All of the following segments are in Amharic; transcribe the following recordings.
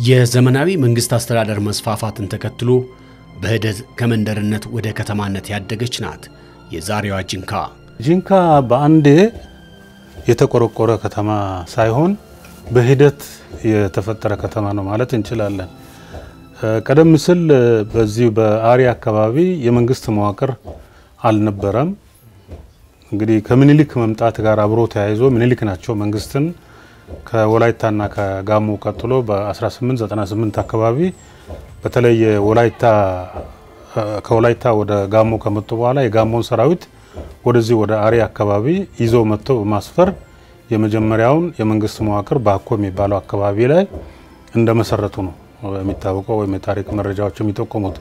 የዘመናዊ መንግስት አስተዳደር መስፋፋትን ተከትሎ በህደት ከመንደርነት ወደ ከተማነት ያደገች ናት የዛሬዋ ጂንካ። ጂንካ በአንዴ የተቆረቆረ ከተማ ሳይሆን በህደት የተፈጠረ ከተማ ነው ማለት እንችላለን። ቀደም ሲል በዚህ በአሪ አካባቢ የመንግስት መዋቅር አልነበረም። እንግዲህ ከምኒልክ መምጣት ጋር አብሮ ተያይዞ ምኒልክ ናቸው መንግስትን ከወላይታና ከጋሞ ቀጥሎ በ1898 አካባቢ በተለይ ከወላይታ ወደ ጋሞ ከመጡ በኋላ የጋሞን ሰራዊት ወደዚህ ወደ አሪ አካባቢ ይዘው መጥተው በማስፈር የመጀመሪያውን የመንግስት መዋቅር ባኮ የሚባለው አካባቢ ላይ እንደመሰረቱ ነው የሚታወቀው ወይ የታሪክ መረጃዎች የሚጠቁሙት።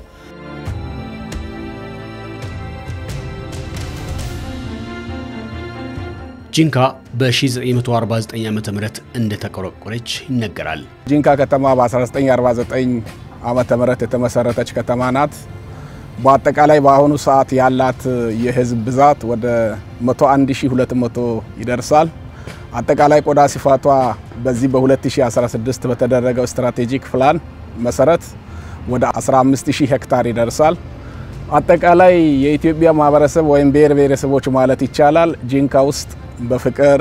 ጂንካ በ1949 ዓመተ ምህረት እንደተቆረቆረች ይነገራል። ጂንካ ከተማ በ1949 ዓመተ ምህረት የተመሰረተች ከተማ ናት። በአጠቃላይ በአሁኑ ሰዓት ያላት የህዝብ ብዛት ወደ 101200 ይደርሳል። አጠቃላይ ቆዳ ስፋቷ በዚህ በ2016 በተደረገው ስትራቴጂክ ፕላን መሰረት ወደ 15000 ሄክታር ይደርሳል። አጠቃላይ የኢትዮጵያ ማህበረሰብ ወይም ብሔረሰቦች ማለት ይቻላል ጂንካ ውስጥ በፍቅር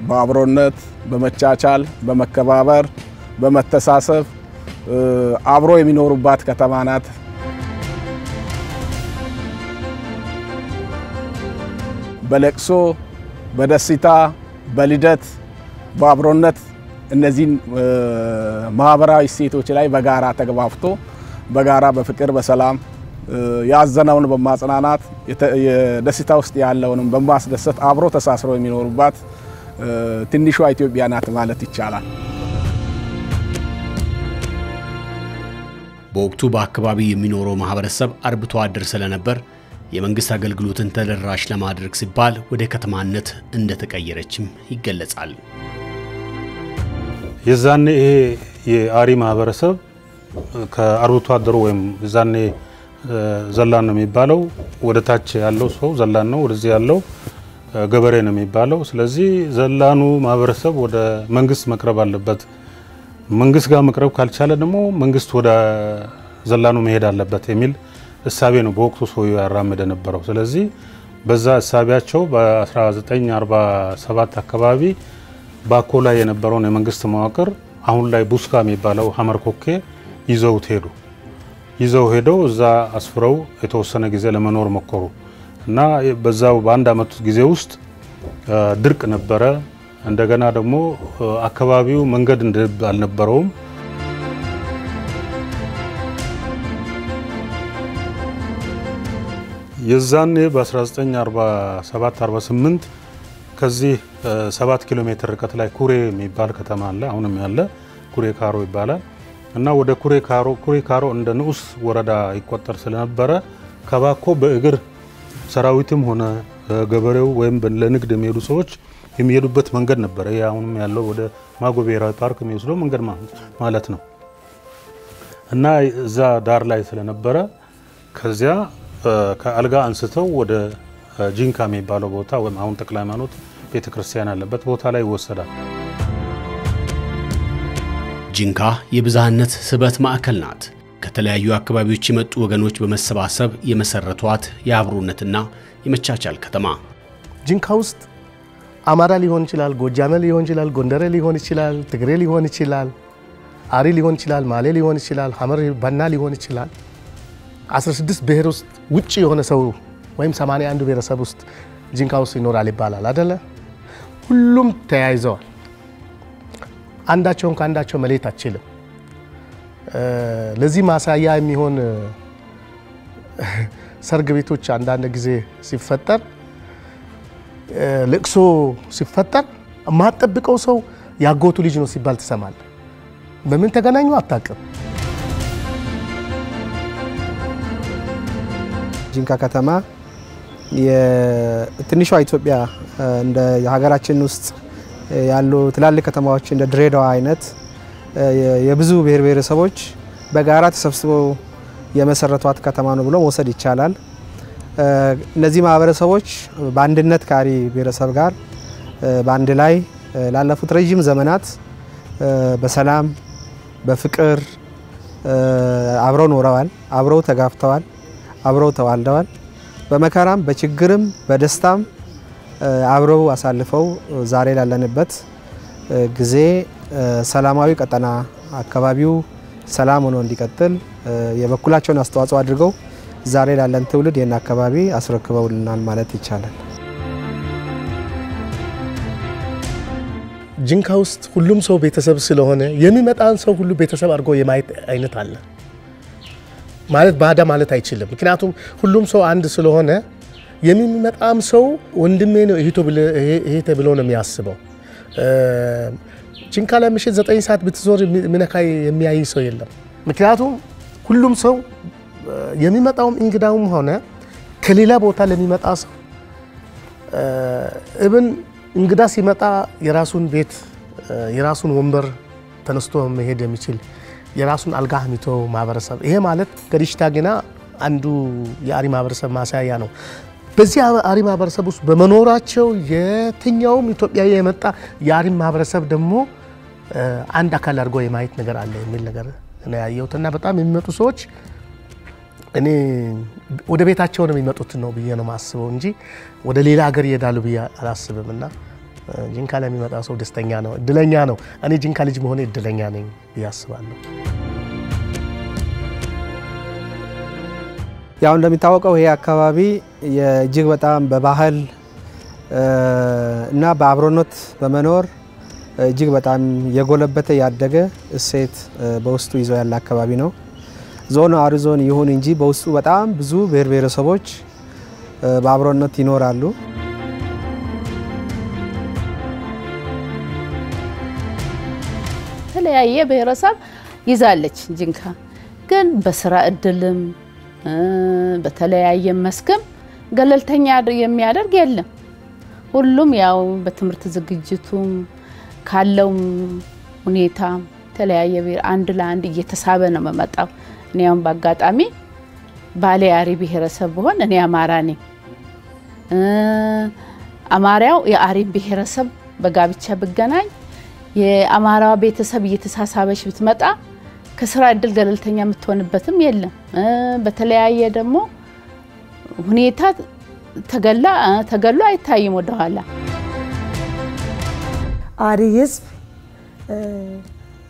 በአብሮነት በመቻቻል በመከባበር በመተሳሰብ አብሮ የሚኖሩባት ከተማ ናት። በለቅሶ በደስታ በልደት በአብሮነት እነዚህ ማህበራዊ እሴቶች ላይ በጋራ ተግባብቶ በጋራ በፍቅር በሰላም ያዘነውን በማጽናናት የደስታ ውስጥ ያለውንም በማስደሰት አብሮ ተሳስሮ የሚኖሩባት ትንሿ ኢትዮጵያ ናት ማለት ይቻላል። በወቅቱ በአካባቢ የሚኖረው ማህበረሰብ አርብቶ አደር ስለነበር የመንግስት አገልግሎትን ተደራሽ ለማድረግ ሲባል ወደ ከተማነት እንደተቀየረችም ይገለጻል። የዛኔ ይሄ የአሪ ማህበረሰብ ከአርብቶ አደሩ ወይም የዛኔ ዘላን ነው የሚባለው ወደ ታች ያለው ሰው ዘላን ነው፣ ወደዚህ ያለው ገበሬ ነው የሚባለው። ስለዚህ ዘላኑ ማህበረሰብ ወደ መንግስት መቅረብ አለበት። መንግስት ጋር መቅረብ ካልቻለ ደግሞ መንግስት ወደ ዘላኑ መሄድ አለበት የሚል እሳቤ ነው በወቅቱ ሰው ያራመደ ነበረው። ስለዚህ በዛ እሳቤያቸው በ1947 አካባቢ ባኮ ላይ የነበረውን የመንግስት መዋቅር አሁን ላይ ቡስካ የሚባለው ሐመርኮኬ ይዘው ሄደው እዛ አስፍረው የተወሰነ ጊዜ ለመኖር ሞከሩ እና በዛው በአንድ አመት ጊዜ ውስጥ ድርቅ ነበረ። እንደገና ደግሞ አካባቢው መንገድ አልነበረውም። የዛኔ በ1947-48 ከዚህ 7 ኪሎ ሜትር ርቀት ላይ ኩሬ የሚባል ከተማ አለ፣ አሁንም ያለ ኩሬ ካሮ ይባላል እና ወደ ኩሬ ካሮ እንደ ንዑስ ወረዳ ይቆጠር ስለነበረ ከባኮ በእግር ሰራዊትም ሆነ ገበሬው ወይም ለንግድ የሚሄዱ ሰዎች የሚሄዱበት መንገድ ነበር። ይሄ አሁንም ያለው ወደ ማጎ ብሔራዊ ፓርክ የሚወስደው መንገድ ማለት ነው እና እዛ ዳር ላይ ስለነበረ ከዚያ ከአልጋ አንስተው ወደ ጂንካ የሚባለው ቦታ ወይም አሁን ተክለ ሃይማኖት ቤተክርስቲያን ያለበት ቦታ ላይ ይወሰዳል። ጂንካ የብዝሃነት ስበት ማዕከል ናት። ከተለያዩ አካባቢዎች የመጡ ወገኖች በመሰባሰብ የመሰረቷት የአብሮነትና የመቻቻል ከተማ። ጂንካ ውስጥ አማራ ሊሆን ይችላል፣ ጎጃሜ ሊሆን ይችላል፣ ጎንደሬ ሊሆን ይችላል፣ ትግሬ ሊሆን ይችላል፣ አሪ ሊሆን ይችላል፣ ማሌ ሊሆን ይችላል፣ ሐመር ባና ሊሆን ይችላል። 16 ብሔር ውስጥ ውጪ የሆነ ሰው ወይም 81 ብሔረሰብ ውስጥ ጂንካ ውስጥ ይኖራል ይባላል አይደለ? ሁሉም ተያይዘዋል። አንዳቸውን ካንዳቸው መለየት አትችልም። ለዚህ ማሳያ የሚሆን ሰርግ ቤቶች አንዳንድ ጊዜ ሲፈጠር ለቅሶ ሲፈጠር ማጠብቀው ሰው ያጎቱ ልጅ ነው ሲባል ተሰማል። በምን ተገናኙ አታውቅም። ጂንካ ከተማ የትንሿ ኢትዮጵያ እንደ ሀገራችን ውስጥ ያሉ ትላልቅ ከተማዎች እንደ ድሬዳዋ አይነት የብዙ ብሔረሰቦች በጋራ ተሰብስበው የመሰረቷት ከተማ ነው ብሎ መውሰድ ይቻላል። እነዚህ ማህበረሰቦች በአንድነት ከአሪ ብሔረሰብ ጋር በአንድ ላይ ላለፉት ረጅም ዘመናት በሰላም በፍቅር አብረው ኖረዋል፣ አብረው ተጋፍተዋል፣ አብረው ተዋልደዋል። በመከራም በችግርም በደስታም አብረው አሳልፈው ዛሬ ላለንበት ጊዜ ሰላማዊ ቀጠና አካባቢው ሰላም ሆኖ እንዲቀጥል የበኩላቸውን አስተዋጽኦ አድርገው ዛሬ ላለን ትውልድ የና አካባቢ አስረክበውልናል ማለት ይቻላል። ጂንካ ውስጥ ሁሉም ሰው ቤተሰብ ስለሆነ የሚመጣን ሰው ሁሉ ቤተሰብ አድርጎ የማየት አይነት አለ ማለት ባዳ ማለት አይችልም። ምክንያቱም ሁሉም ሰው አንድ ስለሆነ የሚመጣም ሰው ወንድሜ ነው እህቴ ብሎ ነው የሚያስበው። ጂንካ ላይ ምሽት 9 ሰዓት ብትዞር ምንካይ የሚያይ ሰው የለም። ምክንያቱም ሁሉም ሰው የሚመጣውም እንግዳውም ሆነ ከሌላ ቦታ ለሚመጣ ሰው እብን እንግዳ ሲመጣ የራሱን ቤት የራሱን ወንበር ተነስቶ መሄድ የሚችል የራሱን አልጋ ህሚቶ ማህበረሰብ ይሄ ማለት ገዲሽታ ገና አንዱ የአሪ ማህበረሰብ ማሳያ ነው። በዚህ አሪ ማህበረሰብ ውስጥ በመኖራቸው የትኛውም ኢትዮጵያዊ የመጣ የአሪ ማህበረሰብ ደግሞ አንድ አካል አድርጎ የማየት ነገር አለ የሚል ነገር ነው ያየሁትና በጣም የሚመጡ ሰዎች እኔ ወደ ቤታቸው ነው የሚመጡት ነው ብዬ ነው ማስበው እንጂ ወደ ሌላ ሀገር ይሄዳሉ ብዬ አላስብምና ጂንካ ላይ የሚመጣ ሰው ደስተኛ ነው፣ እድለኛ ነው። እኔ ጂንካ ልጅ መሆኔ እድለኛ ነኝ ብዬ አስባለሁ። ያው እንደሚታወቀው ይሄ አካባቢ እጅግ በጣም በባህል እና በአብሮነት በመኖር እጅግ በጣም የጎለበተ ያደገ እሴት በውስጡ ይዞ ያለ አካባቢ ነው። ዞን አሪ ዞን ይሁን እንጂ በውስጡ በጣም ብዙ ብሔር ብሔረሰቦች በአብሮነት ይኖራሉ። ተለያየ ብሔረሰብ ይዛለች ጂንካ ግን በስራ እድልም በተለያየ መስክም ገለልተኛ የሚያደርግ የለም። ሁሉም ያው በትምህርት ዝግጅቱም ካለው ሁኔታ ተለያየ ብሔር አንድ ለአንድ እየተሳበ ነው መመጣው። እኔም በአጋጣሚ ባሌ አሪ ብሔረሰብ ሆነ እኔ አማራ ነኝ። አማራው የአሪ ብሔረሰብ በጋብቻ ብገናኝ የአማራው ቤተሰብ እየተሳሳበሽ ብትመጣ ከስራ እድል ገለልተኛ የምትሆንበትም የለም። በተለያየ ደግሞ ሁኔታ ተገሎ አይታይም ወደ ኋላ። አሪ ህዝብ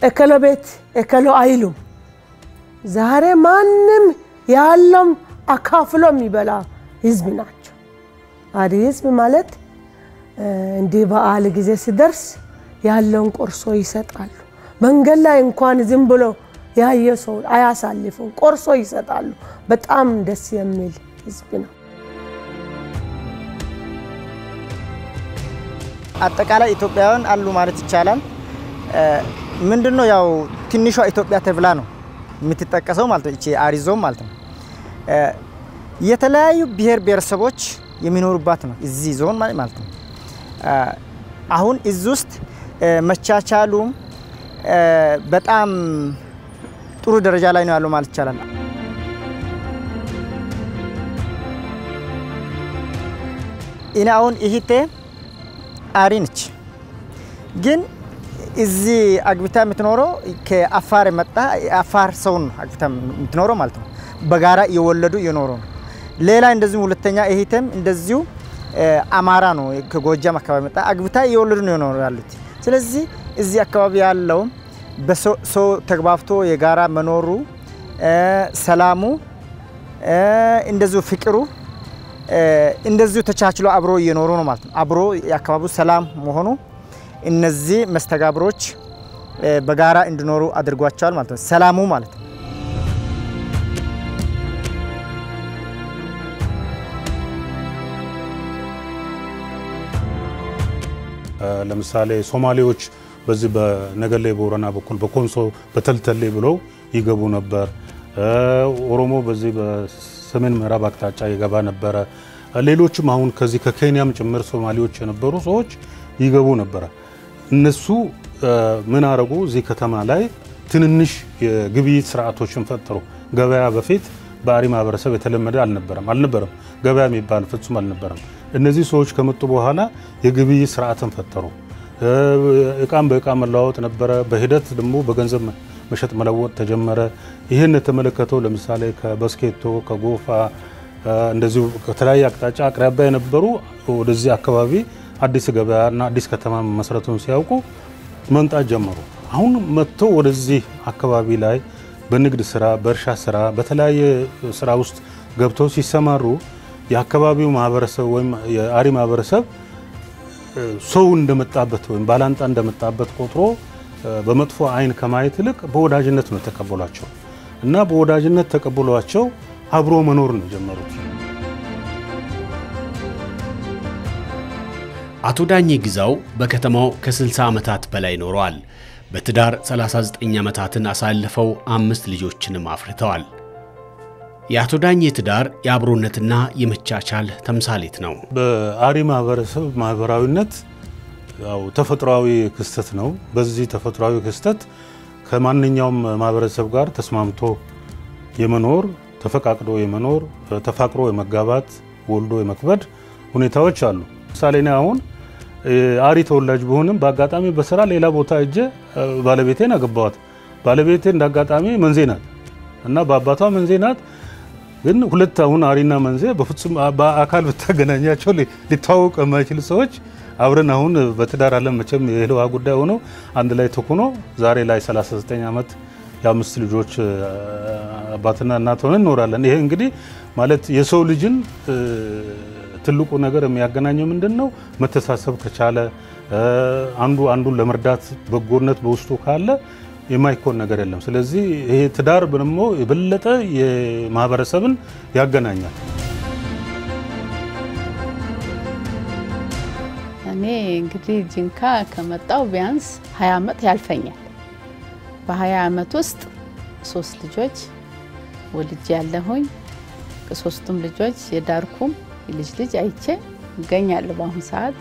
እከለቤት እከሎ አይሉም። ዛሬ ማንም ያለም አካፍሎ የሚበላ ህዝብ ናቸው። አሪ ህዝብ ማለት እንደ በዓል ጊዜ ሲደርስ ያለውን ቆርሶ ይሰጣሉ። መንገድ ላይ እንኳን ዝም ብሎ ያየ ሰው አያሳልፉም፣ ቆርሶ ይሰጣሉ። በጣም ደስ የሚል ህዝብ ነው። አጠቃላይ ኢትዮጵያውያን አሉ ማለት ይቻላል። ምንድነው ያው ትንሿ ኢትዮጵያ ተብላ ነው የምትጠቀሰው ማለት ነው። እቺ አሪ ዞን ማለት ነው። የተለያዩ ብሔር ብሔረሰቦች የሚኖሩባት ነው እዚህ ዞን ማለት ነው። አሁን እዚህ ውስጥ መቻቻሉ በጣም ጥሩ ደረጃ ላይ ነው ያለው ማለት ይቻላል። እኔ አሁን እህቴ አሪ ነች ግን እዚህ አግብታ የምትኖረው ከአፋር መጣ አፋር ሰውን አግብታ የምትኖረው ማለት ነው። በጋራ እየወለዱ እየኖሩ ነው። ሌላ እንደዚህ ሁለተኛ እህቴም እንደዚሁ አማራ ነው ከጎጃም አካባቢ መጣ አግብታ እየወለዱ ነው የኖሩ ያሉት። ስለዚህ እዚህ አካባቢ ያለው በሰው ተግባብቶ የጋራ መኖሩ ሰላሙ እንደዚሁ ፍቅሩ እንደዚሁ ተቻችሎ አብሮ እየኖሩ ነው ማለት ነው። አብሮ ያካባቢው ሰላም መሆኑ እነዚህ መስተጋብሮች በጋራ እንዲኖሩ አድርጓቸዋል ማለት ነው። ሰላሙ ማለት ነው። ለምሳሌ ሶማሌዎች በዚህ በነገሌ ቦረና በኩል በኮንሶ በተልተሌ ብለው ይገቡ ነበር። ኦሮሞ በዚህ በሰሜን ምዕራብ አቅጣጫ ይገባ ነበር። ሌሎችም አሁን ከዚህ ከኬንያም ጭምር ሶማሌዎች የነበሩ ሰዎች ይገቡ ነበር። እነሱ ምን አረጉ? እዚህ ከተማ ላይ ትንንሽ የግብይት ስርዓቶችን ፈጠሩ። ገበያ በፊት በአሪ ማህበረሰብ የተለመደ አልነበረም። ገበያ የሚባል ፍጹም አልነበረም። እነዚህ ሰዎች ከመጡ በኋላ የግብይት ስርዓትን ፈጠሩ። እቃም በእቃ መለዋወጥ ነበረ። በሂደት ደግሞ በገንዘብ መሸጥ መለወጥ ተጀመረ። ይህን የተመለከተው ለምሳሌ ከበስኬቶ ከጎፋ እንደዚሁ ከተለያየ አቅጣጫ አቅራቢያ የነበሩ ወደዚህ አካባቢ አዲስ ገበያና አዲስ ከተማ መስረቱን ሲያውቁ መምጣት ጀመሩ። አሁን መጥቶ ወደዚህ አካባቢ ላይ በንግድ ስራ በእርሻ ስራ በተለያየ ስራ ውስጥ ገብተው ሲሰማሩ የአካባቢው ማህበረሰብ ወይም የአሪ ማህበረሰብ ሰው እንደመጣበት ወይም ባላንጣ እንደመጣበት ቆጥሮ በመጥፎ አይን ከማየት ይልቅ በወዳጅነት ነው ተቀበሏቸው እና በወዳጅነት ተቀበሏቸው አብሮ መኖር ነው ጀመሩት። አቶ ዳኜ ግዛው በከተማው ከ60 ዓመታት በላይ ኖረዋል። በትዳር 39 ዓመታትን አሳልፈው 5 ልጆችንም አፍርተዋል። የአቶ ዳኜ ትዳር የአብሮነትና የመቻቻል ተምሳሌት ነው። በአሪ ማህበረሰብ ማህበራዊነት ያው ተፈጥሯዊ ክስተት ነው። በዚህ ተፈጥሯዊ ክስተት ከማንኛውም ማህበረሰብ ጋር ተስማምቶ የመኖር ተፈቃቅዶ የመኖር ተፋቅሮ የመጋባት ወልዶ የመክበድ ሁኔታዎች አሉ። ምሳሌ ነው አሁን አሪ ተወላጅ ቢሆንም በአጋጣሚ በስራ ሌላ ቦታ እጄ ባለቤቴን አገባዋት። ባለቤቴ እንዳጋጣሚ መንዜ ናት እና በአባቷ መንዜ ናት። ግን ሁለት አሁን አሪና መንዜ በፍጹም በአካል በተገናኛቸው ሊታወቁ የማይችሉ ሰዎች አብረን አሁን በትዳር ዓለም መቼም የህልዋ ጉዳይ ሆኖ አንድ ላይ ተኮኖ ዛሬ ላይ 39 ዓመት የ5 ልጆች አባትና እናት ሆነን እንኖራለን። ይሄ እንግዲህ ማለት የሰው ልጅን ትልቁ ነገር የሚያገናኘው ምንድነው? መተሳሰብ ከቻለ አንዱ አንዱን ለመርዳት በጎነት በውስጡ ካለ የማይኮን ነገር የለም። ስለዚህ ይሄ ትዳር ደግሞ የበለጠ የማህበረሰብን ያገናኛል። እኔ እንግዲህ ጂንካ ከመጣው ቢያንስ 20 ዓመት ያልፈኛል። በ20 ዓመት ውስጥ 3 ልጆች ወልጄ ያለሁኝ ከ3ቱም ልጆች የዳርኩም ልጅ አይቼ እገኛለሁ። በአሁን ሰዓት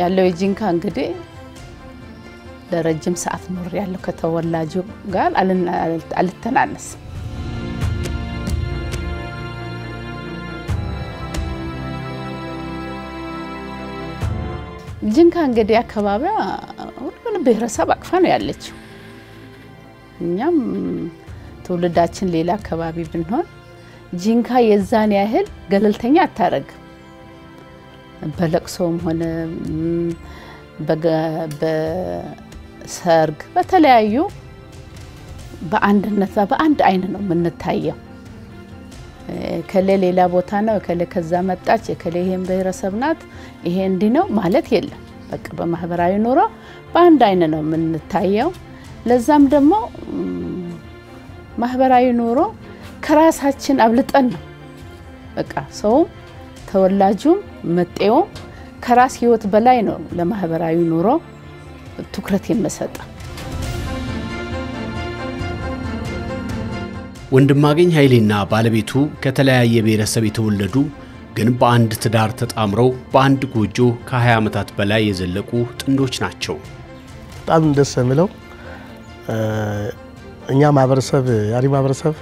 ያለው የጂንካ እንግዲህ ለረጅም ሰዓት ኖር ያለው ከተወላጁ ጋር አልተናነስ። ጂንካ እንግዲህ አካባቢዋ ሁሉንም ብሔረሰብ አቅፋ ነው ያለችው። እኛም ትውልዳችን ሌላ አካባቢ ብንሆን ጂንካ የዛን ያህል ገለልተኛ አታረግ። በለቅሶም ሆነ በሰርግ በተለያዩ በአንድነት በአንድ አይን ነው የምንታየው። ከሌላ ቦታ ነው ከዛ መጣች ከሌሄም ብሔረሰብ ናት ይሄ እንዲ ነው ማለት የለም። በቃ በማህበራዊ ኑሮ በአንድ አይን ነው የምንታየው። ለዛም ደግሞ ማህበራዊ ኑሮ ከራሳችን አብልጠን ነው በቃ ሰው ተወላጁም መጤው ከራስ ህይወት በላይ ነው ለማህበራዊ ኑሮ ትኩረት የሚሰጥ። ወንድማገኝ ኃይሌና ባለቤቱ ከተለያየ ብሔረሰብ የተወለዱ ግን በአንድ ትዳር ተጣምረው በአንድ ጎጆ ከ20 ዓመታት በላይ የዘለቁ ጥንዶች ናቸው። በጣም ደስ የሚለው እኛ ማህበረሰብ ያሪ ማህበረሰብ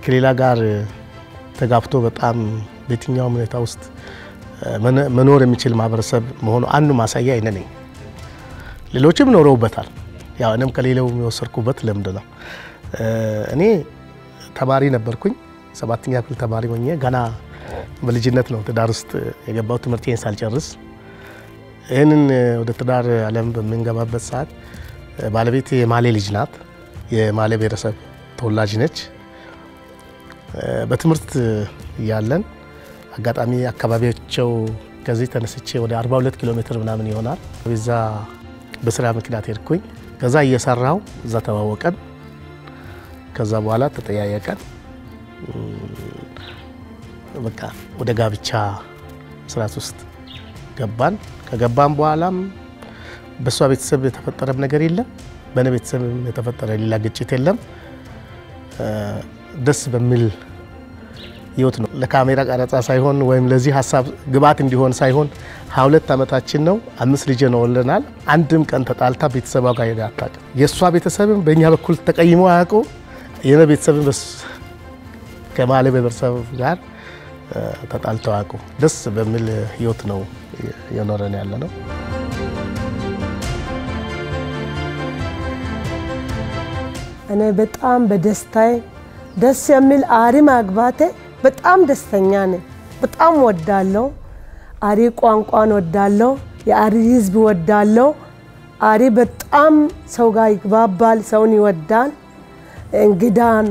ከሌላ ጋር ተጋፍቶ በጣም በየትኛውም ሁኔታ ውስጥ መኖር የሚችል ማህበረሰብ መሆኑ አንዱ ማሳያ ይሄ ነው። ሌሎችም ኖረውበታል። ያው እኔም ከሌላው የሚወሰርኩበት ለምንድን ነው እኔ ተማሪ ነበርኩኝ 7ኛ ክፍል ተማሪ ሆኜ ገና በልጅነት ነው ትዳር ውስጥ የገባው ትምህርቴን ሳልጨርስ። ይሄንን ወደ ትዳር ዓለም በመንገባበት ሰዓት ባለቤቴ የማሌ ልጅ ናት። የማሌ ብሔረሰብ ተወላጅ ነች። በትምህርት ያለን አጋጣሚ አካባቢያቸው ከዚህ ተነስቼ ወደ 42 ኪሎ ሜትር ምናምን ይሆናል። በዛ በስራ ምክንያት ሄድኩኝ። ከዛ እየሰራው እዛ ተዋወቀን። ከዛ በኋላ ተጠያየቀን። በቃ ወደ ጋብቻ ስርዓት ውስጥ ገባን። ከገባን በኋላም በሷ ቤተሰብ የተፈጠረ ነገር የለም፣ በኔ ቤተሰብ የተፈጠረ ሌላ ግጭት የለም። ደስ በሚል ህይወት ነው። ለካሜራ ቀረጻ ሳይሆን ወይም ለዚህ ሐሳብ ግባት እንዲሆን ሳይሆን 22 ዓመታችን ነው። 5 ልጅ ነው ወለናል። አንድም ቀን ተጣልታ ቤተሰቧ ጋር ሄዳ አታውቅም። የሷ ቤተሰብም በእኛ በኩል ተቀይሞ አያውቁ። የኔ ቤተሰብም ከማሌ ብሔረሰብ ጋር ተጣልተው አያውቁ። ደስ በሚል ህይወት ነው የኖረን ያለ ነው። እኔ በጣም በደስታዬ ደስ የሚል አሪ ማግባቴ በጣም ደስተኛ ነኝ። በጣም ወዳለሁ። አሪ ቋንቋን ወዳለሁ። የአሪ ህዝብ ወዳለሁ። አሪ በጣም ሰው ጋር ይግባባል፣ ሰውን ይወዳል። እንግዳን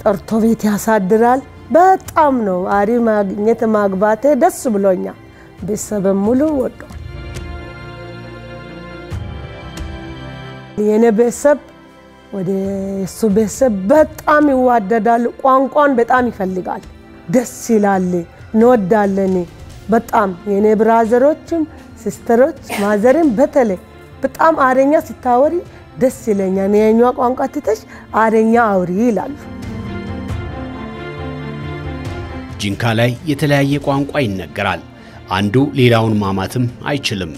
ጠርቶ ቤት ያሳድራል። በጣም ነው አሪ ማግኘት ማግባቴ ደስ ብሎኛል። ቤተሰብ ሙሉ ወዷል። የኔ ቤተሰብ ወደ እሱ ቤተሰብ በጣም ይዋደዳሉ። ቋንቋን በጣም ይፈልጋል። ደስ ይላል። እንወዳለን በጣም የኔ ብራዘሮችም ሲስተሮች ማዘርም በተለይ በጣም አረኛ ስታወሪ ደስ ይለኛል። የኛ ቋንቋ ትተሽ አረኛ አውሪ ይላሉ። ጂንካ ላይ የተለያየ ቋንቋ ይነገራል። አንዱ ሌላውን ማማትም አይችልም።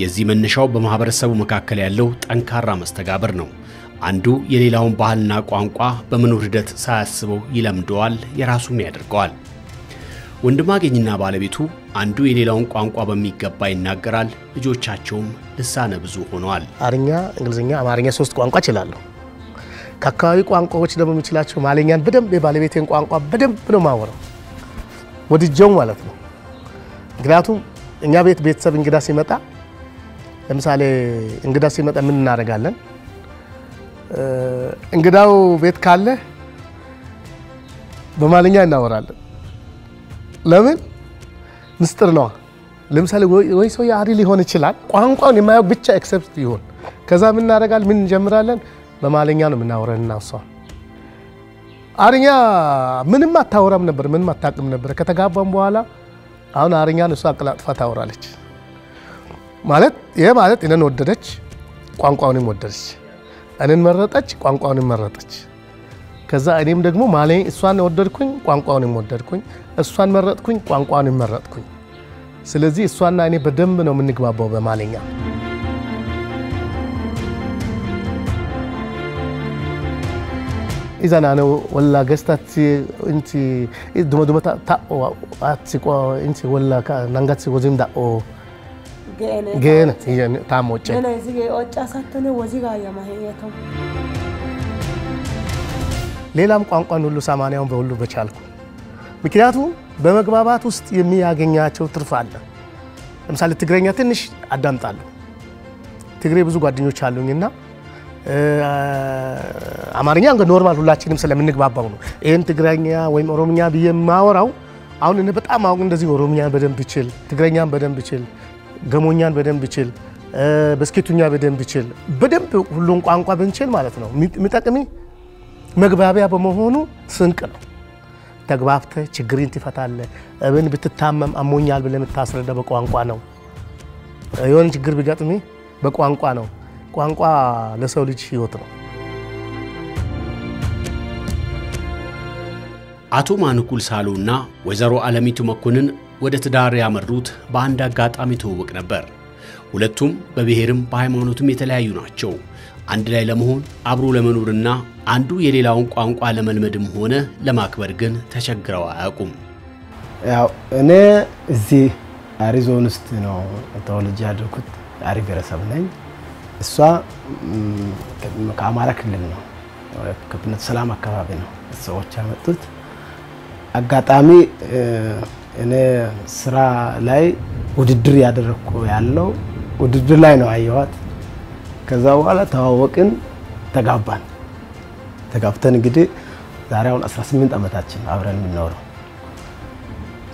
የዚህ መነሻው በማህበረሰቡ መካከል ያለው ጠንካራ መስተጋብር ነው። አንዱ የሌላውን ባህልና ቋንቋ በመኖር ሂደት ሳያስበው ይለምደዋል፣ የራሱም ያደርገዋል። ወንድማገኝና ባለቤቱ አንዱ የሌላውን ቋንቋ በሚገባ ይናገራል። ልጆቻቸውም ልሳነ ብዙ ሆነዋል። አርኛ፣ እንግሊዝኛ፣ አማርኛ 3 ቋንቋ ይችላሉ። ከአካባቢ ቋንቋዎች ደግሞ የሚችላቸው ማለኛን በደንብ የባለቤቴን ቋንቋ በደንብ ነው ማወራው። ወድጀው ማለት ነው። ምክንያቱም እኛ ቤተሰብ እንግዳ ሲመጣ ለምሳሌ እንግዳ ሲመጣ ምን እናደርጋለን? እንግዳው ቤት ካለ በማለኛ እናወራለን። ለምን? ምስጥር ነው። ለምሳሌ ወይ ሰው ያሪ ሊሆን ይችላል ቋንቋውን የማያውቅ ብቻ ኤክሰፕት ይሆን። ከዛ ምን እናደርጋለን? ምን እንጀምራለን? በማለኛ ነው የምናወራና እሷ አርኛ ምንም አታወራም ነበር፣ ምንም አታውቅም ነበር። ከተጋባም በኋላ አሁን አርኛን እሷ አቀላጥፋ ታወራለች። ማለት ይሄ ማለት እኔን ወደደች፣ ቋንቋውንም ወደደች። እኔን መረጠች፣ ቋንቋውንም መረጠች። ከዛ እኔም ደግሞ ማለኝ እሷን ወደድኩኝ፣ ቋንቋውንም ወደድኩኝ። እሷን መረጥኩኝ፣ ቋንቋውንም መረጥኩኝ። ስለዚህ እሷና እኔ በደንብ ነው የምንግባባው በማለኛ። إذا أنا ولا قصت أنت دوما تاو أتسيقو أنت ولا نانغاتسي وزيم دا أو جينا يعني تاموتش أنا يزيجي أوتش أساتني وزيجا يا ما هي توم ሌላም ቋንቋን ሁሉ ሰማንያውን በሁሉ በቻልኩ ምክንያቱም በመግባባት ውስጥ የሚያገኛቸው ትርፍ አለ። ለምሳሌ ትግረኛ ትንሽ አዳምጣለሁ። ትግሬ ብዙ ጓደኞች አሉኝና አማርኛ ኖርማል ሁላችንም ስለምንግባባው ነው። ይሄን ትግረኛ ወይም ኦሮምኛ በየማወራው አሁን እኔ በጣም አሁን እንደዚህ ኦሮምኛ በደንብ ይችል፣ ትግረኛን በደንብ ይችል፣ ገሞኛን በደንብ ይችል፣ በስኪቱኛ በደንብ ይችል፣ በደንብ ሁሉን ቋንቋ ብንችል ማለት ነው የሚጠቅሚ መግባቢያ በመሆኑ ስንቅ ነው። ተግባብተ ችግርን ትፈታለህ። እብን ብትታመም አሞኛል ብለህ የምታስረዳ በቋንቋ ነው። የሆነ ችግር ቢገጥም በቋንቋ ነው። ቋንቋ ለሰው ልጅ ህይወት ነው። አቶ ማንኩል ሳሉና ወይዘሮ አለሚቱ መኮንን ወደ ትዳር ያመሩት በአንድ አጋጣሚ ተውውቅ ነበር። ሁለቱም በብሔርም በሃይማኖትም የተለያዩ ናቸው። አንድ ላይ ለመሆን አብሮ ለመኖርና አንዱ የሌላውን ቋንቋ ለመልመድም ሆነ ለማክበር ግን ተቸግረው አያውቁም። ያው እኔ እዚህ አሪዞና ውስጥ ነው ተወልጄ ያደግኩት። አሪ ብሔረሰብ ነኝ። እሷ ከአማራ ክልል ነው፣ ከፍኖተ ሰላም አካባቢ ነው ሰዎች ያመጡት። አጋጣሚ እኔ ስራ ላይ ውድድር ያደረኩ ያለው ውድድር ላይ ነው አየኋት። ከዛ በኋላ ተዋወቅን፣ ተጋብተን እንግዲህ ዛሬ አሁን 18 ዓመታችን አብረን የምንኖረው።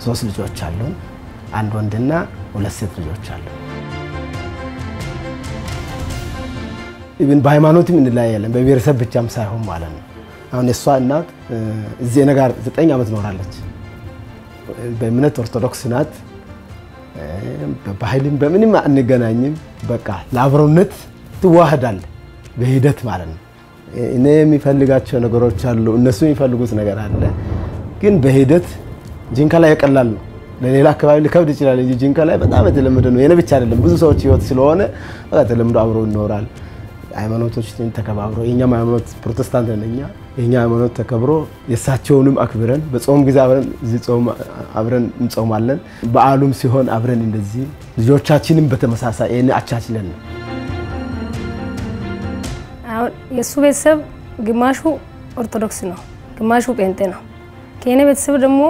3 ልጆች አሉን፣ አንድ ወንድና 2 ሴት ልጆች አሉ። ኢቭን በሃይማኖትም እንለያያለን፣ በብሔረሰብ ብቻም ሳይሆን ማለት ነው። አሁን እሷ እናት እዚህ ነገር 9 ዓመት ኖራለች። በእምነት ኦርቶዶክስ ናት። በባህልም በምንም አንገናኝም። በቃ ለአብሮነት ትዋህዳል በሂደት ማለት ነው። እኔ የሚፈልጋቸው ነገሮች አሉ፣ እነሱ የሚፈልጉት ነገር አለ። ግን በሂደት ጂንካ ላይ ያቀላል ነው። ለሌላ አካባቢ ሊከብድ ይችላል እንጂ ጂንካ ላይ በጣም የተለመደ ነው። የኔ ብቻ አይደለም፣ ብዙ ሰዎች ህይወት ስለሆነ በቃ ተለምዶ አብሮ ይኖራል። ሃይማኖቶች ተከባብሮ የኛም ሃይማኖት ፕሮቴስታንት ነኝ፣ የኛ ሃይማኖት ተከብሮ የሳቸውንም አክብረን በጾም ጊዜ አብረን እዚህ ጾም አብረን እንጾማለን። በዓሉም ሲሆን አብረን እንደዚህ ልጆቻችንም በተመሳሳይ እኔ አቻችለን ነው። አሁን የሱ ቤተሰብ ግማሹ ኦርቶዶክስ ነው ግማሹ ጴንጤ ነው ከኔ ቤተሰብ ደግሞ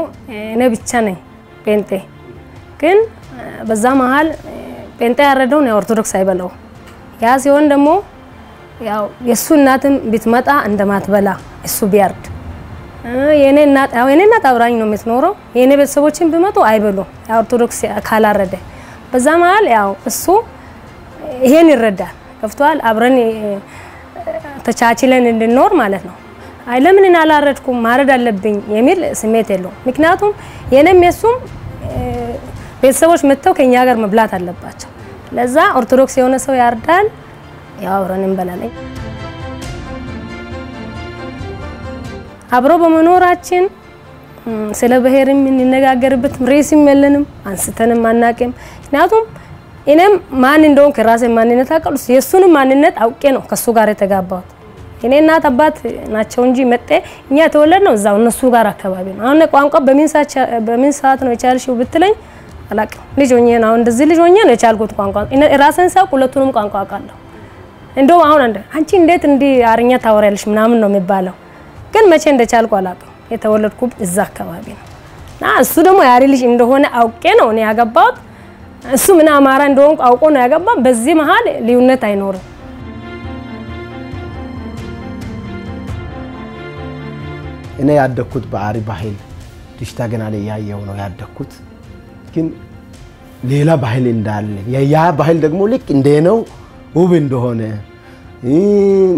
እኔ ብቻ ነኝ ጴንጤ ግን በዛ መሃል ጴንጤ ያረደው ነው ኦርቶዶክስ አይበላው ያ ሲሆን ደግሞ ያው የሱ እናትም ብትመጣ እንደማትበላ እሱ ቢያርድ የኔ እናት አብራኝ ነው የምትኖረው የኔ ቤተሰቦችን ቢመጡ አይበሉ ኦርቶዶክስ ካላረደ በዛ መሃል ያው እሱ ይሄን ይረዳል ከፍቷል አብረን ተቻችለን እንድንኖር ማለት ነው አይ ለምን እናላረድኩም ማረድ አለብኝ የሚል ስሜት የለው ምክንያቱም የኔም የሱም ቤተሰቦች መተው ከኛ ጋር መብላት አለባቸው ለዛ ኦርቶዶክስ የሆነ ሰው ያርዳል ያው አብረን እንበላለን አብሮ በመኖራችን ስለ ብሔርም እንነጋገርበት ሬስም የለንም አንስተንም አናቀም ምክንያቱም እኔም ማን እንደሆነ ከራሴ ማንነት አቀሉስ የሱንም ማንነት አውቄ ነው ከሱ ጋር የተጋባሁት እኔ እናት አባት ናቸው እንጂ መጤ እኛ ተወለድነው እዛው እነሱ ጋር አካባቢ ነው አሁን ቋንቋ በምን ሰዓት ነው የቻልሽው ብትለኝ አላቅም ልጅ ሆኜ ነው እንደዚህ ልጅ ሆኜ ነው የቻልኩት ቋንቋ ራሴን ሳውቅ ሁለቱንም ቋንቋ አውቃለሁ እንደው አሁን አንቺ እንዴት እንዲ አርኛ ታወሪያለሽ ምናምን ነው የሚባለው ግን መቼ እንደቻልኩ አላቅም የተወለድኩት እዛ አካባቢ ነው ና እሱ ደግሞ ያሪ ልጅ እንደሆነ አውቄ ነው እኔ ያገባሁት እሱ ምን አማራ እንደሆነ አውቆ ነው ያገባ በዚህ መሃል ልዩነት አይኖርም እኔ ያደኩት በአሪ ባህል ድሽታ ገና ላይ ያየው ነው ያደኩት ግን ሌላ ባህል እንዳለ ያ ባህል ደግሞ ልክ እንደነው ውብ እንደሆነ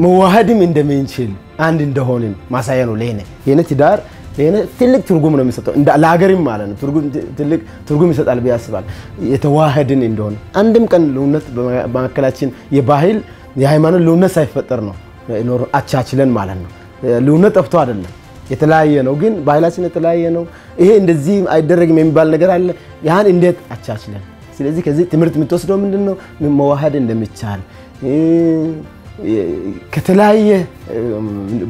መዋሃድም እንደምንችል አንድ እንደሆነን ማሳያ ነው ለኔ የኔ ትዳር ለኔ ትልቅ ትርጉም ነው የሚሰጠው እንደ ለሀገርም ማለት ነው ትልቅ ትርጉም ይሰጣል ቢያስባል የተዋሃድን እንደሆነ አንድም ቀን ልዩነት በማከላችን የባህል የሃይማኖት ልዩነት ሳይፈጠር ነው ኖር አቻችለን ማለት ነው ልዩነት ጠፍቶ አይደለም የተለያየ ነው ግን ባህላችን የተለያየ ነው ይሄ እንደዚህ አይደረግም የሚባል ነገር አለ ያን እንዴት አቻችለን ስለዚህ ከዚህ ትምህርት የምትወስደው ምንድነው መዋሃድ እንደሚቻል ከተለያየ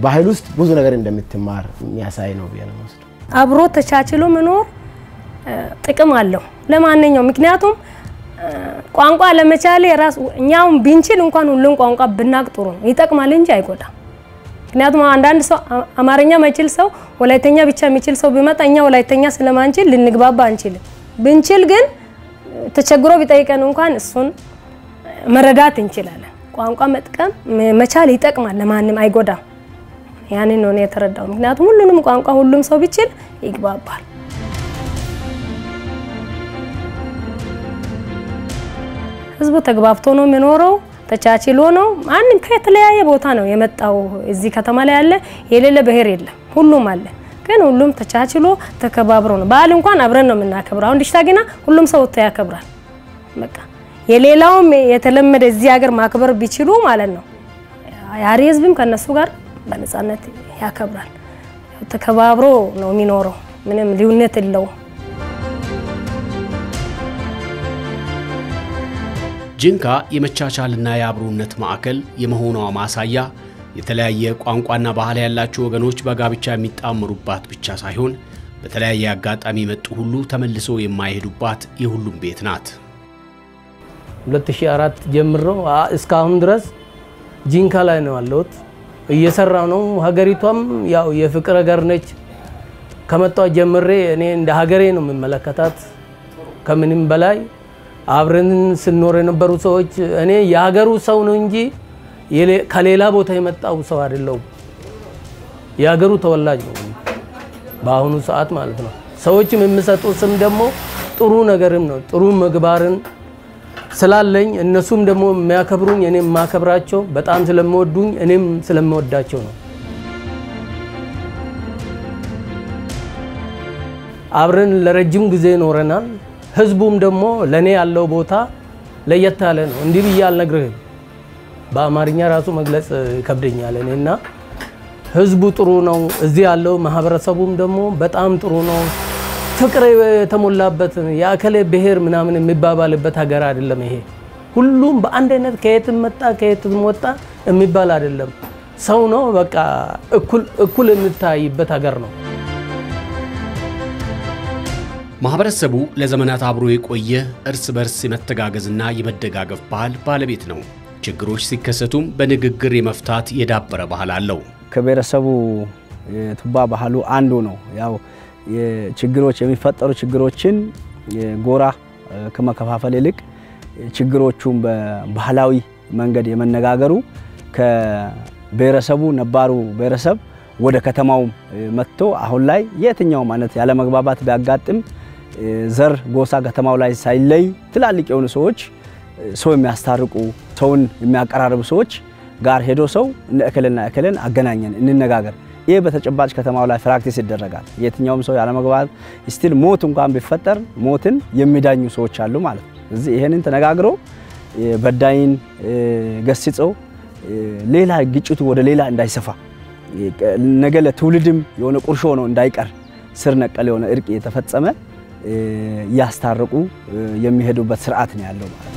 ባህል ውስጥ ብዙ ነገር እንደምትማር የሚያሳይ ነው ቢያነስ አብሮ ተቻችሎ መኖር ጥቅም አለው ለማንኛውም ምክንያቱም ቋንቋ ለመቻል የራስ እኛው ቢንችል እንኳን ሁሉን ቋንቋ ብናቅጥሩ ይጠቅማል እንጂ አይጎዳም ምክንያቱም አንዳንድ ሰው አማርኛ ማይችል ሰው ወላይተኛ ብቻ የሚችል ሰው ቢመጣኛ ወላይተኛ ስለማንችል ልንግባባ አንችልም ብንችል ግን ተቸግሮ ቢጠይቀን እንኳን እሱን መረዳት እንችላለን ቋንቋ መጥቀም መቻል ይጠቅማል ለማንም አይጎዳም ያንን ነው የተረዳው ምክንያቱም ሁሉንም ቋንቋ ሁሉም ሰው ቢችል ይግባባል ህዝቡ ተግባብቶ ነው የሚኖረው ተቻችሎ ነው ማንም ከተለያየ ቦታ ነው የመጣው እዚህ ከተማ ላይ ያለ የሌለ ብሔር የለም ሁሉም አለ ግን ሁሉም ተቻችሎ ተከባብሮ ነው በዓል እንኳን አብረን ነው የምናከብረው አሁን ድሽታጊና ሁሉም ሰው ያከብራል በቃ የሌላውም የተለመደ እዚህ ሀገር ማክበር ቢችሉ ማለት ነው ያሪ ህዝብም ከነሱ ጋር በነጻነት ያከብራል ተከባብሮ ነው የሚኖረው ምንም ልዩነት የለውም ጂንካ የመቻቻልና የአብሮነት ማዕከል የመሆኗ ማሳያ የተለያየ ቋንቋና ባህል ያላቸው ወገኖች በጋብቻ የሚጣመሩባት ብቻ ሳይሆን በተለያየ አጋጣሚ መጡ ሁሉ ተመልሶ የማይሄዱባት የሁሉም ቤት ናት 2004 ጀምሮ እስካሁን ድረስ ጂንካ ላይ ነው ያለሁት እየሰራው ነው ሀገሪቷም ያው የፍቅር ሀገር ነች ከመጣው ጀምሬ እኔ እንደ ሀገሬ ነው የምመለከታት ከምንም በላይ አብረን ስንኖር የነበሩ ሰዎች እኔ የሀገሩ ሰው ነው እንጂ ከሌላ ቦታ የመጣው ሰው አይደለም የሀገሩ ተወላጅ ነው በአሁኑ ሰዓት ማለት ነው ሰዎችም የሚሰጡ ስም ደግሞ ጥሩ ነገርም ነው ጥሩ ምግባርን ስላለኝ እነሱም ደግሞ የሚያከብሩኝ እኔም ማከብራቸው በጣም ስለምወዱኝ እኔም ስለምወዳቸው ነው አብረን ለረጅም ጊዜ ኖረናል ህዝቡም ደግሞ ለኔ ያለው ቦታ ለየት ያለ ነው እንዲህ ብያል ነግርህ በአማርኛ ራሱ መግለጽ ከብደኛል እኔና ህዝቡ ጥሩ ነው እዚህ ያለው ማህበረሰቡም ደግሞ በጣም ጥሩ ነው ፍቅር የተሞላበት ያከለ ብሔር ምናምን የሚባባልበት ሀገር አይደለም ይሄ ሁሉም በአንድ አይነት ከየትም መጣ ከየትም ወጣ የሚባል አይደለም ሰው ነው በቃ እኩል የሚታይበት ሀገር ነው ማህበረሰቡ ለዘመናት አብሮ የቆየ እርስ በርስ የመተጋገዝና የመደጋገፍ ባህል ባለቤት ነው ችግሮች ሲከሰቱም በንግግር የመፍታት የዳበረ ባህል አለው ከብሔረሰቡ የቱባ ባህሉ አንዱ ነው። ያው የችግሮች የሚፈጠሩ ችግሮችን ጎራ ከመከፋፈል ይልቅ ችግሮቹን በባህላዊ መንገድ የመነጋገሩ ከብሔረሰቡ ነባሩ ብሔረሰብ ወደ ከተማው መጥቶ አሁን ላይ የትኛውም አይነት ያለ መግባባት ቢያጋጥም ዘር ጎሳ ከተማው ላይ ሳይለይ ትላልቅ የሆኑ ሰዎች ሰው የሚያስታርቁ ሰውን የሚያቀራርቡ ሰዎች ጋር ሄዶ ሰው እከለና እከለን አገናኘን እንነጋገር ይሄ በተጨባጭ ከተማው ላይ ፕራክቲስ ይደረጋል። የትኛውም ሰው ያለ መግባባት ስቲል ሞት እንኳን ቢፈጠር ሞትን የሚዳኙ ሰዎች አሉ ማለት ነው። እዚህ ይሄንን ተነጋግሮ በዳይን ገስጸው ሌላ ግጭቱ ወደ ሌላ እንዳይሰፋ ነገ ለትውልድም የሆነ ቁርሾ ነው እንዳይቀር ስር ነቀል የሆነ እርቅ የተፈጸመ ያስታርቁ የሚሄዱበት ስርዓት ነው ያለው ማለት ነው።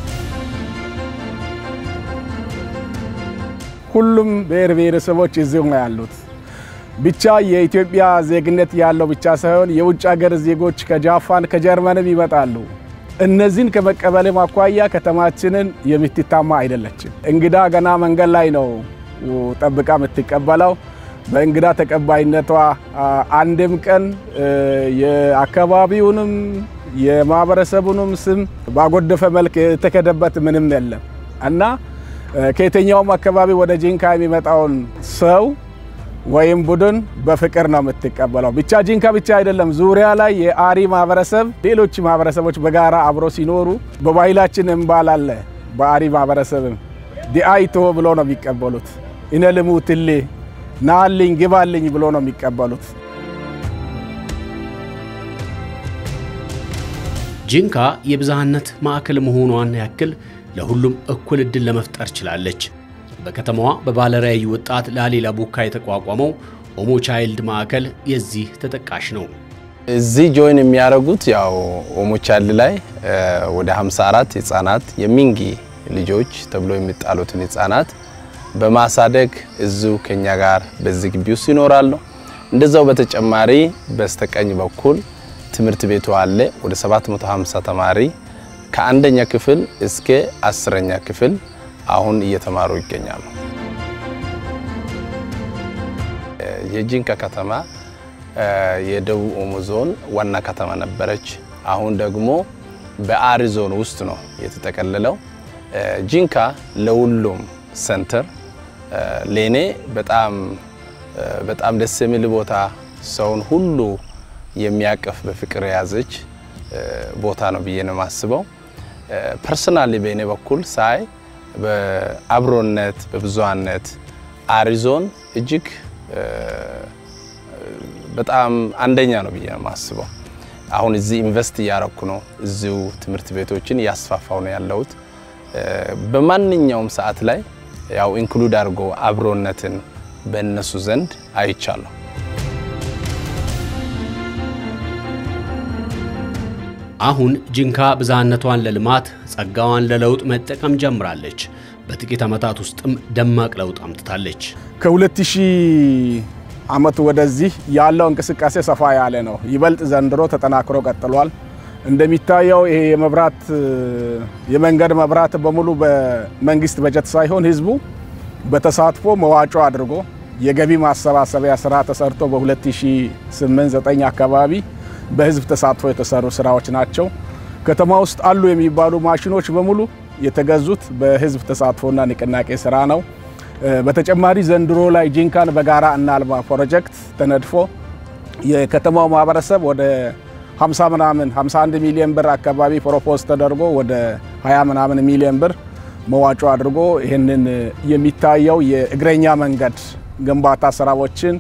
ሁሉም ብሔረሰቦች እዚሁ ነው ያሉት። ብቻ የኢትዮጵያ ዜግነት ያለው ብቻ ሳይሆን የውጭ ሀገር ዜጎች ከጃፓን ከጀርመንም ይመጣሉ። እነዚህን ከመቀበል ማኳያ ከተማችንን የምትታማ አይደለችም። እንግዳ ገና መንገድ ላይ ነው ጠብቃ የምትቀበለው። በእንግዳ ተቀባይነቷ አንድም ቀን የአካባቢውንም የማህበረሰቡንም ስም ባጎደፈ መልክ የተከደበት ምንም የለም እና ከየትኛውም አካባቢ ወደ ጂንካ የሚመጣውን ሰው ወይም ቡድን በፍቅር ነው የምትቀበለው። ብቻ ጂንካ ብቻ አይደለም፣ ዙሪያ ላይ የአሪ ማህበረሰብ ሌሎች ማህበረሰቦች በጋራ አብሮ ሲኖሩ በባህላችን እንባል አለ። በአሪ ማህበረሰብም ዲአይቶ ብሎ ነው የሚቀበሉት። እነ ልሙትሌ ናልኝ ግባልኝ ብሎ ነው የሚቀበሉት። ጂንካ የብዝሃነት ማዕከል መሆኗን ያክል ለሁሉም እኩል እድል ለመፍጠር ችላለች። በከተማዋ በባለራዕይ ወጣት ላሊላ ቡካ የተቋቋመው ኦሞ ቻይልድ ማዕከል የዚህ ተጠቃሽ ነው። እዚህ ጆይን የሚያደርጉት ያው ኦሞ ቻይልድ ላይ ወደ 54 ህፃናት የሚንጊ ልጆች ተብሎ የሚጣሉትን ህፃናት በማሳደግ እዚሁ ከኛ ጋር በዚህ ግቢ ውስጥ ይኖራሉ። እንደዛው በተጨማሪ በስተቀኝ በኩል ትምህርት ቤቱ አለ። ወደ 750 ተማሪ ከአንደኛ ክፍል እስከ 10ኛ ክፍል አሁን እየተማሩ ይገኛሉ። የጂንካ ከተማ የደቡብ ኦሞ ዞን ዋና ከተማ ነበረች። አሁን ደግሞ በአሪ ዞን ውስጥ ነው የተጠቀለለው። ጂንካ ለሁሉም ሴንተር ለኔ በጣም ደስ የሚል ቦታ፣ ሰውን ሁሉ የሚያቀፍ በፍቅር ያዘች ቦታ ነው ብዬ ነው ማስበው። ፐርሰናሊ በእኔ በኩል ሳይ በአብሮነት በብዙሃነት አሪ ዞን እጅግ በጣም አንደኛ ነው ብዬ ነው ማስበው። አሁን እዚህ ኢንቨስት ያረኩ ነው፣ እዚሁ ትምህርት ቤቶችን ያስፋፋው ነው ያለውት። በማንኛውም ሰዓት ላይ ያው ኢንክሉድ አድርጎ አብሮነትን በእነሱ ዘንድ አይቻለሁ። አሁን ጂንካ ብዝሃነቷን ለልማት ጸጋዋን ለለውጥ መጠቀም ጀምራለች። በጥቂት ዓመታት ውስጥም ደማቅ ለውጥ አምጥታለች። ከ2000 ዓመት ወደዚህ ያለው እንቅስቃሴ ሰፋ ያለ ነው። ይበልጥ ዘንድሮ ተጠናክሮ ቀጥሏል። እንደሚታየው ይሄ የመንገድ መብራት በሙሉ በመንግስት በጀት ሳይሆን ህዝቡ በተሳትፎ መዋጮ አድርጎ የገቢ ማሰባሰቢያ ስራ ተሰርቶ በ2008-9 አካባቢ በህዝብ ተሳትፎ የተሰሩ ስራዎች ናቸው። ከተማ ውስጥ አሉ የሚባሉ ማሽኖች በሙሉ የተገዙት በህዝብ ተሳትፎና ንቅናቄ ስራ ነው። በተጨማሪ ዘንድሮ ላይ ጂንካን በጋራ እናልማ ፕሮጀክት ተነድፎ የከተማው ማህበረሰብ ወደ 51 ሚሊዮን ብር አካባቢ ፕሮፖዝ ተደርጎ ወደ 20 ሚሊዮን ብር መዋጮ አድርጎ ይሄንን የሚታየው የእግረኛ መንገድ ግንባታ ስራዎችን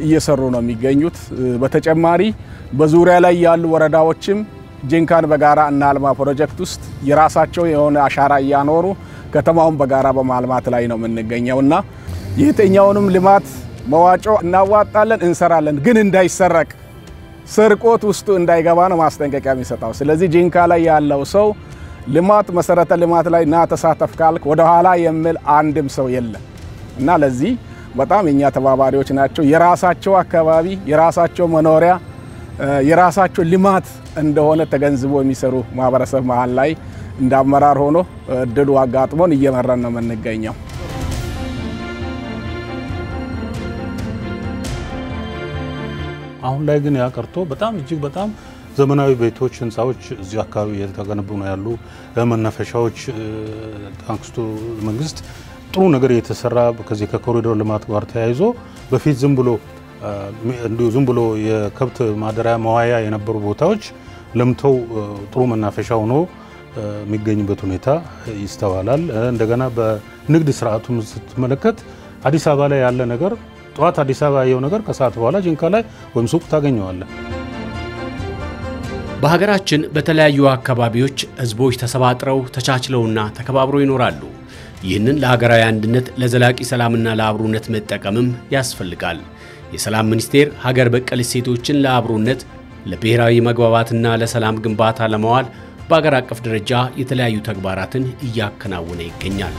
እየሰሩ ነው የሚገኙት። በተጨማሪ በዙሪያ ላይ ያሉ ወረዳዎችም ጂንካን በጋራ እናልማ ፕሮጀክት ውስጥ የራሳቸው የሆነ አሻራ ያኖሩ ከተማውን በጋራ በማልማት ላይ ነው የምንገኘውና የትኛውንም ልማት መዋጮ እናዋጣለን እንሰራለን፣ ግን እንዳይሰረቅ ስርቆት ውስጡ እንዳይገባ ነው ማስጠንቀቂያ የሚሰጣው። ስለዚህ ጂንካ ላይ ያለው ሰው ልማት መሰረተ ልማት ላይ ና ተሳተፍ ካልክ ወደ ኋላ የሚል አንድም ሰው የለም እና ለዚህ በጣም የኛ ተባባሪዎች ናቸው። የራሳቸው አካባቢ የራሳቸው መኖሪያ የራሳቸው ልማት እንደሆነ ተገንዝቦ የሚሰሩ ማህበረሰብ መሃል ላይ እንዳመራር ሆኖ እድሉ አጋጥሞን እየመራን ነው የምንገኘው። አሁን ላይ ግን ያቀርቶ በጣም እጅግ በጣም ዘመናዊ ቤቶች ህንጻዎች እዚህ አካባቢ እየተገነቡ ነው ያሉ መናፈሻዎች ታንክስቱ መንግስት ጥሩ ነገር የተሰራ ከዚህ ከኮሪዶር ልማት ጋር ተያይዞ በፊት ዝም ብሎ የከብት ማደሪያ መዋያ የነበሩ ቦታዎች ለምተው ጥሩ መናፈሻ ሆኖ የሚገኝበት ሁኔታ ይስተዋላል። እንደገና በንግድ ስርዓቱም ስትመለከት አዲስ አበባ ላይ ያለ ነገር ጧት አዲስ አበባ ያየው ነገር ከሰዓት በኋላ ጂንካ ላይ ወይም ሱቅ ታገኘዋለህ። በሀገራችን በተለያዩ አካባቢዎች ህዝቦች ተሰባጥረው ተቻችለውና ተከባብረው ይኖራሉ። ይህንን ለሀገራዊ አንድነት ለዘላቂ ሰላምና ለአብሮነት መጠቀምም ያስፈልጋል። የሰላም ሚኒስቴር ሀገር በቀል እሴቶችን ለአብሮነት ለብሔራዊ መግባባትና ለሰላም ግንባታ ለማዋል በአገር አቀፍ ደረጃ የተለያዩ ተግባራትን እያከናወነ ይገኛል።